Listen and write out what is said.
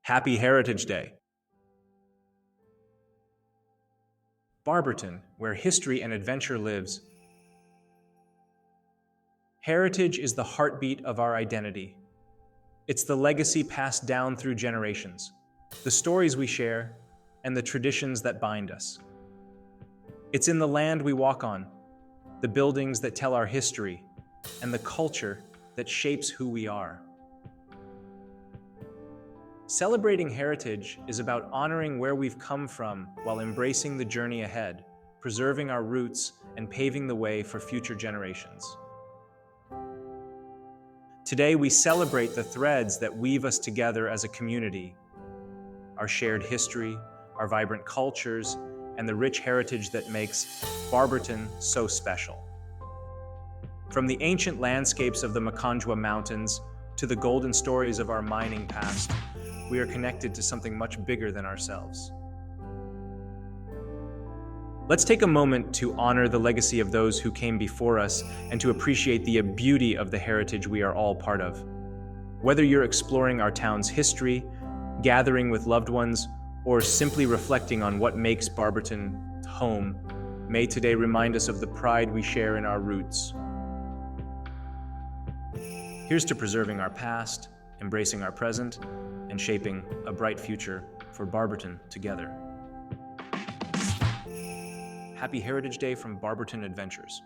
Happy Heritage Day. Barberton, where history and adventure lives. Heritage is the heartbeat of our identity. It's the legacy passed down through generations, the stories we share, and the traditions that bind us. It's in the land we walk on, the buildings that tell our history, and the culture that shapes who we are. Celebrating heritage is about honoring where we've come from while embracing the journey ahead, preserving our roots, and paving the way for future generations. Today, we celebrate the threads that weave us together as a community, our shared history, our vibrant cultures, and the rich heritage that makes Barberton so special. From the ancient landscapes of the Maconjwa Mountains to the golden stories of our mining past, we are connected to something much bigger than ourselves. Let's take a moment to honor the legacy of those who came before us and to appreciate the beauty of the heritage we are all part of. Whether you're exploring our town's history, gathering with loved ones, or simply reflecting on what makes Barberton home, may today remind us of the pride we share in our roots. Here's to preserving our past, embracing our present, and shaping a bright future for Barberton together. Happy Heritage Day from Barberton Adventures.